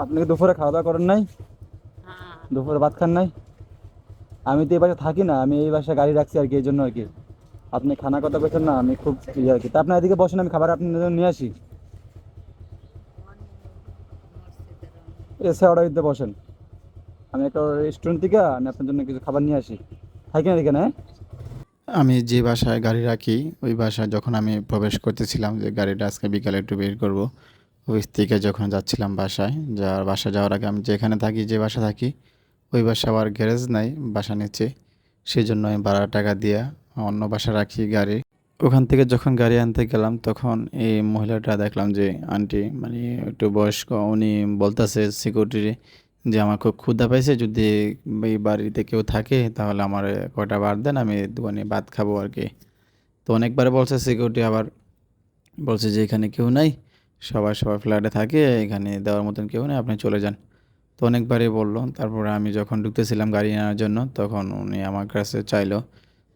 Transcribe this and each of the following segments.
আপনি কি দুপুরে খাওয়া দাওয়া করেন নাই? হ্যাঁ। দুপুরে ভাত খান নাই? আমি তো এই বাসায় থাকি না, আমি এই বাসায় গাড়ি রাখছি আর কি, এই জন্য আর কি। আপনি খানা কথা বলছেন না, আমি খুব ইয়ে আর কি। তা আপনার এদিকে বসেন, আমি খাবার আপনার জন্য নিয়ে আসি। এসে অর্ডার দিতে বসেন। আমি একটা রেস্টুরেন্ট থেকে আমি আপনার জন্য কিছু খাবার নিয়ে আসি। থাকি না এখানে, হ্যাঁ? আমি যে বাসায় গাড়ি রাখি ওই বাসায় যখন আমি প্রবেশ করতেছিলাম যে গাড়িটা আজকে বিকালে একটু বের করব, অফিস থেকে যখন যাচ্ছিলাম বাসায়, বাসা যাওয়ার আগে আমি যেখানে থাকি, যে বাসা থাকি ওই বাসা আবার গ্যারেজ নাই বাসা নিচে, সেই জন্য আমি ভাড়া টাকা দিয়ে অন্য বাসা রাখি গাড়ি। ওখান থেকে যখন গাড়ি আনতে গেলাম তখন এই মহিলাটা দেখলাম যে আন্টি মানে একটু বয়স্ক, উনি বলতেছে সিকিউরিটি যে আমার খুব ক্ষুধা পাইছে, যদি এই বাড়িতে কেউ থাকে তাহলে আমার কয়টা বার দেন, আমি দোকানে ভাত খাবো আর কি। তো অনেকবার বলছে সিকিউরিটি, আবার বলছে যে এখানে কেউ নাই, সবাই সবার ফ্ল্যাটে থাকে, এখানে দেওয়ার মতন কেউ নেই, আপনি চলে যান। তো অনেকবারই বললো, তারপরে আমি যখন ঢুকতেছিলাম গাড়ি নেওয়ার জন্য তখন উনি আমার কাছে চাইলো।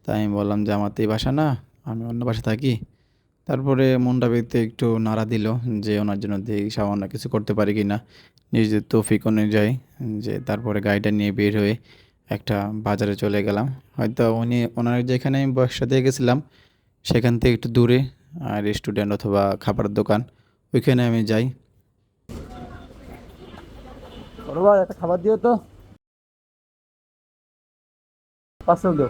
তাই আমি বললাম যে আমার তো এই বাসা না, আমি অন্য বাসা থাকি। তারপরে মনটা ব্যক্তি একটু নাড়া দিল যে ওনার জন্য দেখি সামান্য কিছু করতে পারি কি না নিজের তৌফিক অনুযায়ী। যে তারপরে গাড়িটা নিয়ে বের হয়ে একটা বাজারে চলে গেলাম। হয়তো ওনার যেখানে আমি বসা দিয়ে গেছিলাম সেখান থেকে একটু দূরে রেস্টুরেন্ট অথবা খাবারের দোকান, ওইখানে আমি যাই। বড় ভাই, একটা খাবার দিও তো, পার্সেল দিও।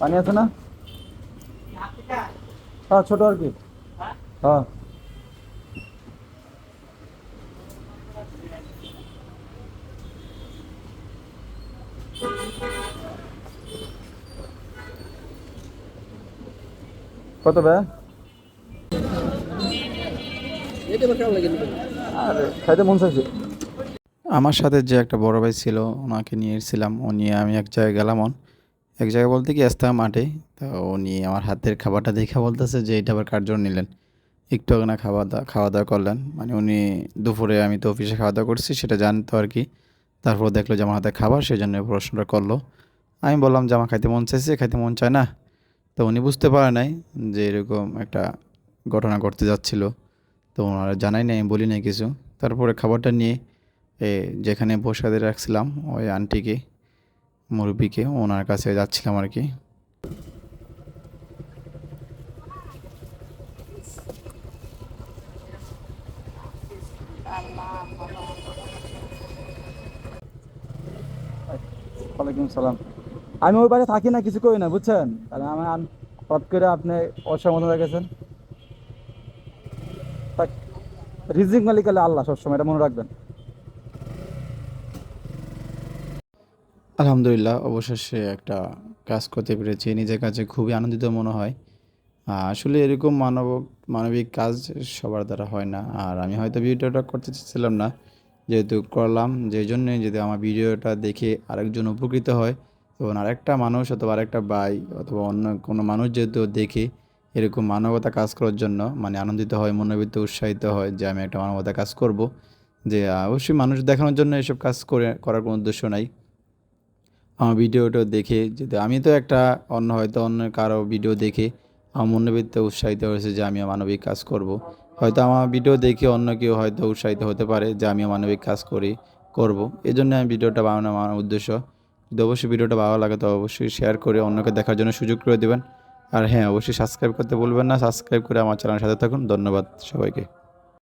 পানি আছে না? হ্যাঁ, ছোট আর কি। হ্যাঁ। কত ভাই? আরে খাইতে মন চাইছে। আমার সাথে যে একটা বড় ভাই ছিল ওনাকে নিয়ে এসেছিলাম, ও নিয়ে আমি এক জায়গায় গেলাম। এক জায়গায় বলতে কি রাস্তা মাঠে। তো উনি আমার হাতের খাবারটা দেখে বলতেছে যে এটা আবার কার জন্য নিলেন। একটু আগে না খাওয়া দাওয়া করলেন, মানে উনি দুপুরে আমি তো অফিসে খাওয়া দাওয়া করছি সেটা জানতো আর কি। তারপর দেখলো যে আমার হাতে খাবার, সেই জন্য প্রশ্নটা করলো। আমি বললাম যে আমার খাইতে মন চাইছে, খাইতে মন চায় না। তো উনি বুঝতে পারে নাই যে এরকম একটা ঘটনা ঘটতে যাচ্ছিল। তো ওনারা জানাই নাই, আমি বলি নাই কিছু। তারপরে খাবারটা নিয়ে এ যেখানে বসাতে রাখছিলাম ওই আন্টিকে, মুরব্বিকে, ওনার কাছে যাচ্ছিলাম আর কি। ওয়ালাইকুম সালাম। আমি ওই বাসায় থাকি না, কিছু করি না, বুঝছেন? তাহলে আমার হট করে আপনি অসম্মত হয়ে গেছেন। থাক, রিজিক মালিক আল্লাহ, আল্লাহ সবসময় এটা মনে রাখবেন। আলহামদুলিল্লাহ, অবশেষে একটা কাজ করতে পেরেছি, নিজের কাছে খুবই আনন্দিত মনে হয়। আসলে এরকম মানবিক কাজ সবার দ্বারা হয় না। আর আমি হয়তো ভিডিওটা করতে চাচ্ছিলাম না, যেহেতু করলাম যেই জন্যে যদি আমার ভিডিওটা দেখে আরেকজন উপকৃত হয়, এবং আরেকটা মানুষ অথবা আরেকটা ভাই অথবা অন্য কোনো মানুষ যেহেতু দেখে এরকম মানবতা কাজ করার জন্য মানে আনন্দিত হয়, মনোবৃত্ত উৎসাহিত হয় যে আমি একটা মানবতা কাজ করব। যে অবশ্যই মানুষ দেখানোর জন্য এসব কাজ করার কোনো উদ্দেশ্য নাই। আমার ভিডিওটা দেখে যদি আমি তো একটা হয়তো অন্য কারো ভিডিও দেখে আমার মনোবৃত্তি উৎসাহিত হয়েছে যে আমিও মানবিক কাজ করব। হয়তো আমার ভিডিও দেখে অন্য কেউ হয়তো উৎসাহিত হতে পারে যে আমিও মানবিক কাজ করব। এই জন্য আমি ভিডিওটা বানানো আমার উদ্দেশ্য। যদি অবশ্যই ভিডিওটা ভালো লাগে তো অবশ্যই শেয়ার করে অন্যকে দেখার জন্য সুযোগ করে দেবেন। আর হ্যাঁ, অবশ্যই সাবস্ক্রাইব করতে ভুলবেন না, সাবস্ক্রাইব করে আমার চ্যানেলের সাথে থাকুন। ধন্যবাদ সবাইকে।